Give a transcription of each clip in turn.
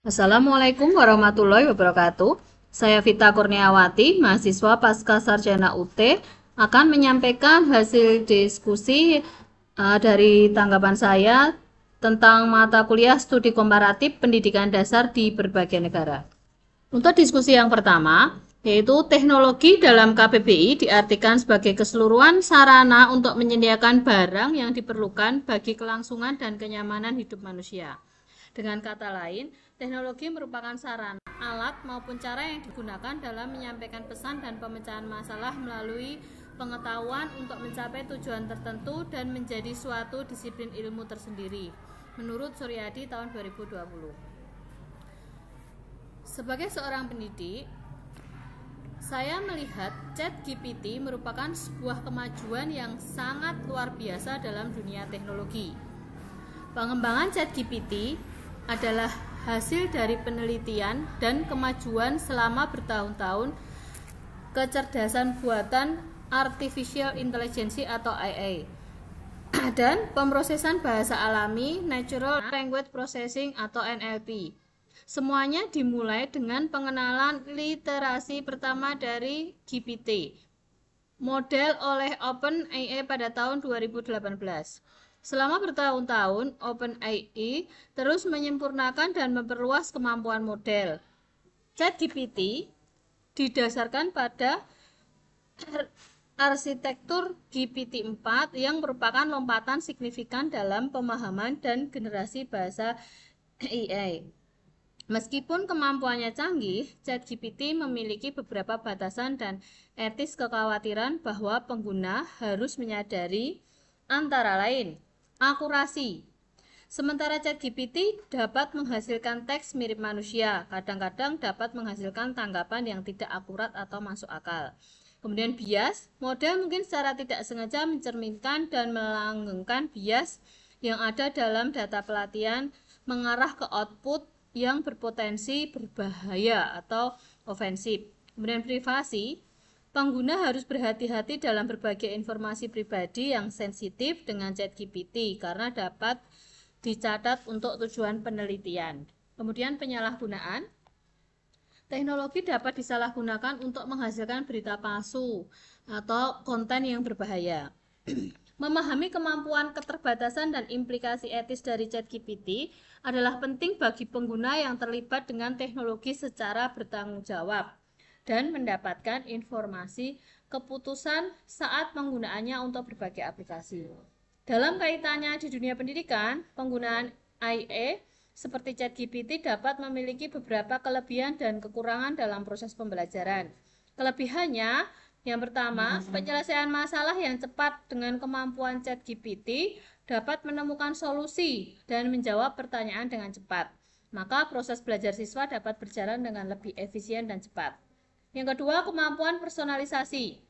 Assalamualaikum warahmatullahi wabarakatuh. Saya Vita Kurniawati, mahasiswa Pasca Sarjana UT, akan menyampaikan hasil diskusi dari tanggapan saya tentang mata kuliah studi komparatif pendidikan dasar di berbagai negara. Untuk diskusi yang pertama, yaitu teknologi dalam KBBI diartikan sebagai keseluruhan sarana untuk menyediakan barang yang diperlukan bagi kelangsungan dan kenyamanan hidup manusia. Dengan kata lain, teknologi merupakan sarana, alat maupun cara yang digunakan dalam menyampaikan pesan dan pemecahan masalah melalui pengetahuan untuk mencapai tujuan tertentu dan menjadi suatu disiplin ilmu tersendiri. Menurut Suryadi tahun 2020. Sebagai seorang pendidik, saya melihat ChatGPT merupakan sebuah kemajuan yang sangat luar biasa dalam dunia teknologi. Pengembangan ChatGPT adalah hasil dari penelitian dan kemajuan selama bertahun-tahun kecerdasan buatan Artificial Intelligence atau AI dan pemrosesan bahasa alami Natural Language Processing atau NLP. Semuanya dimulai dengan pengenalan literasi pertama dari GPT, model oleh OpenAI pada tahun 2018. Selama bertahun-tahun, OpenAI terus menyempurnakan dan memperluas kemampuan model. ChatGPT didasarkan pada arsitektur GPT-4 yang merupakan lompatan signifikan dalam pemahaman dan generasi bahasa AI. Meskipun kemampuannya canggih, ChatGPT memiliki beberapa batasan dan etis kekhawatiran bahwa pengguna harus menyadari antara lain akurasi. Sementara ChatGPT dapat menghasilkan teks mirip manusia, kadang-kadang dapat menghasilkan tanggapan yang tidak akurat atau masuk akal. Kemudian bias, model mungkin secara tidak sengaja mencerminkan dan melanggengkan bias yang ada dalam data pelatihan mengarah ke output yang berpotensi berbahaya atau ofensif. Kemudian privasi, pengguna harus berhati-hati dalam berbagi informasi pribadi yang sensitif dengan ChatGPT karena dapat dicatat untuk tujuan penelitian. Kemudian penyalahgunaan, teknologi dapat disalahgunakan untuk menghasilkan berita palsu atau konten yang berbahaya. Memahami kemampuan keterbatasan dan implikasi etis dari ChatGPT adalah penting bagi pengguna yang terlibat dengan teknologi secara bertanggung jawab dan mendapatkan informasi keputusan saat penggunaannya untuk berbagai aplikasi. Dalam kaitannya di dunia pendidikan, penggunaan AI seperti ChatGPT dapat memiliki beberapa kelebihan dan kekurangan dalam proses pembelajaran. Kelebihannya, yang pertama, penyelesaian masalah yang cepat dengan kemampuan ChatGPT dapat menemukan solusi dan menjawab pertanyaan dengan cepat. Maka proses belajar siswa dapat berjalan dengan lebih efisien dan cepat. Yang kedua, kemampuan personalisasi.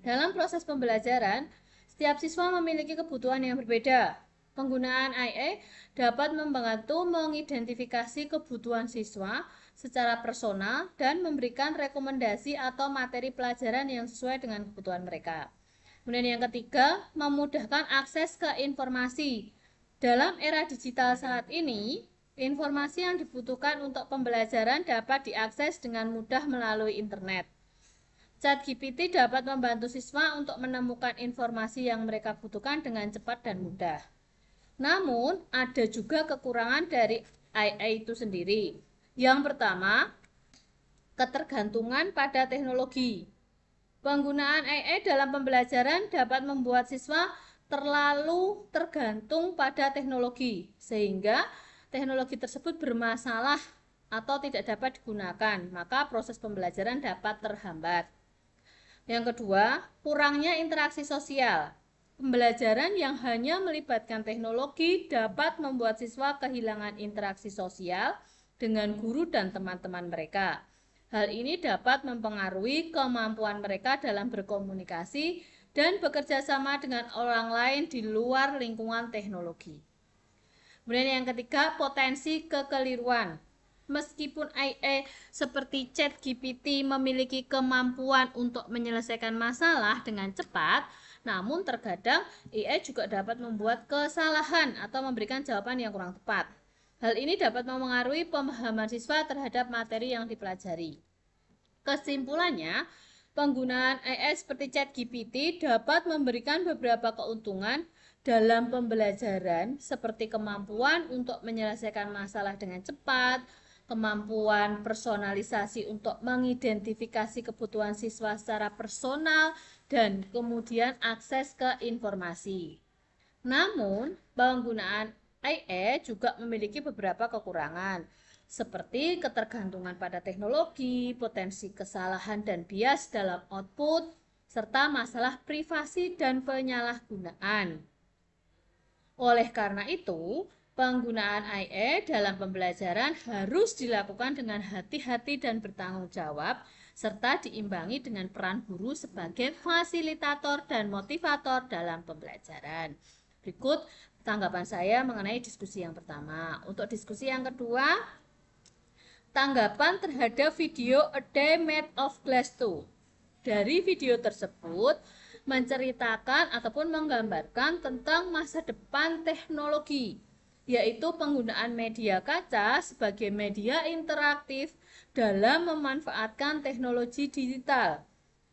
Dalam proses pembelajaran, setiap siswa memiliki kebutuhan yang berbeda. Penggunaan AI dapat membantu mengidentifikasi kebutuhan siswa secara personal dan memberikan rekomendasi atau materi pelajaran yang sesuai dengan kebutuhan mereka. Kemudian yang ketiga, memudahkan akses ke informasi. Dalam era digital saat ini, informasi yang dibutuhkan untuk pembelajaran dapat diakses dengan mudah melalui internet. ChatGPT dapat membantu siswa untuk menemukan informasi yang mereka butuhkan dengan cepat dan mudah. Namun, ada juga kekurangan dari AI itu sendiri. Yang pertama, ketergantungan pada teknologi. Penggunaan AI dalam pembelajaran dapat membuat siswa terlalu tergantung pada teknologi, sehingga teknologi tersebut bermasalah atau tidak dapat digunakan, maka proses pembelajaran dapat terhambat. Yang kedua, kurangnya interaksi sosial. Pembelajaran yang hanya melibatkan teknologi dapat membuat siswa kehilangan interaksi sosial dengan guru dan teman-teman mereka. Hal ini dapat mempengaruhi kemampuan mereka dalam berkomunikasi dan bekerja sama dengan orang lain di luar lingkungan teknologi. Kemudian yang ketiga, potensi kekeliruan. Meskipun AI seperti ChatGPT memiliki kemampuan untuk menyelesaikan masalah dengan cepat, namun terkadang AI juga dapat membuat kesalahan atau memberikan jawaban yang kurang tepat. Hal ini dapat memengaruhi pemahaman siswa terhadap materi yang dipelajari. Kesimpulannya, penggunaan AI seperti ChatGPT dapat memberikan beberapa keuntungan dalam pembelajaran seperti kemampuan untuk menyelesaikan masalah dengan cepat, kemampuan personalisasi untuk mengidentifikasi kebutuhan siswa secara personal, dan kemudian akses ke informasi. Namun, penggunaan AI juga memiliki beberapa kekurangan, seperti ketergantungan pada teknologi, potensi kesalahan dan bias dalam output, serta masalah privasi dan penyalahgunaan. Oleh karena itu, penggunaan AI dalam pembelajaran harus dilakukan dengan hati-hati dan bertanggung jawab, serta diimbangi dengan peran guru sebagai fasilitator dan motivator dalam pembelajaran. Berikut tanggapan saya mengenai diskusi yang pertama. Untuk diskusi yang kedua, tanggapan terhadap video A Day Made of Glass 2. Dari video tersebut menceritakan ataupun menggambarkan tentang masa depan teknologi, yaitu penggunaan media kaca sebagai media interaktif dalam memanfaatkan teknologi digital.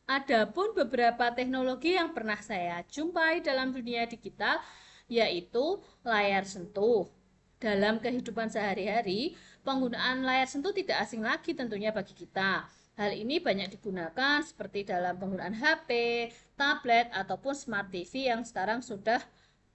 Adapun beberapa teknologi yang pernah saya jumpai dalam dunia digital, yaitu layar sentuh. Dalam kehidupan sehari-hari, penggunaan layar sentuh tidak asing lagi tentunya bagi kita. Hal ini banyak digunakan seperti dalam penggunaan HP, tablet, ataupun smart TV yang sekarang sudah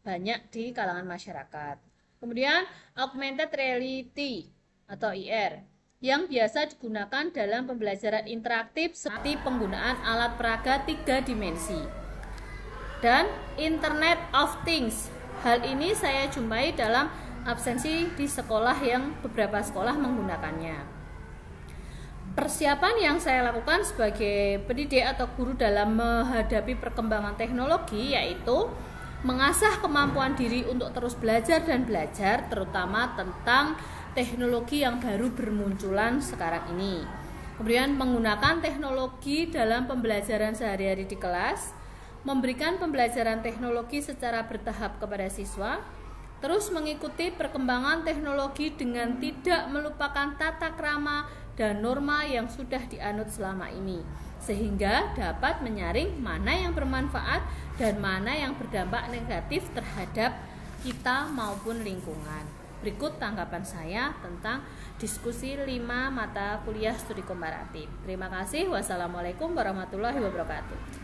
banyak di kalangan masyarakat. Kemudian, augmented reality atau IR yang biasa digunakan dalam pembelajaran interaktif seperti penggunaan alat peraga 3 dimensi. Dan Internet of Things. Hal ini saya jumpai dalam absensi di sekolah yang beberapa sekolah menggunakannya. Persiapan yang saya lakukan sebagai pendidik atau guru dalam menghadapi perkembangan teknologi yaitu mengasah kemampuan diri untuk terus belajar dan belajar, terutama tentang teknologi yang baru bermunculan sekarang ini. Kemudian menggunakan teknologi dalam pembelajaran sehari-hari di kelas, memberikan pembelajaran teknologi secara bertahap kepada siswa, terus mengikuti perkembangan teknologi dengan tidak melupakan tata krama dan norma yang sudah dianut selama ini, sehingga dapat menyaring mana yang bermanfaat dan mana yang berdampak negatif terhadap kita maupun lingkungan. Berikut tanggapan saya tentang diskusi 5 mata kuliah studi komparatif. Terima kasih. Wassalamualaikum warahmatullahi wabarakatuh.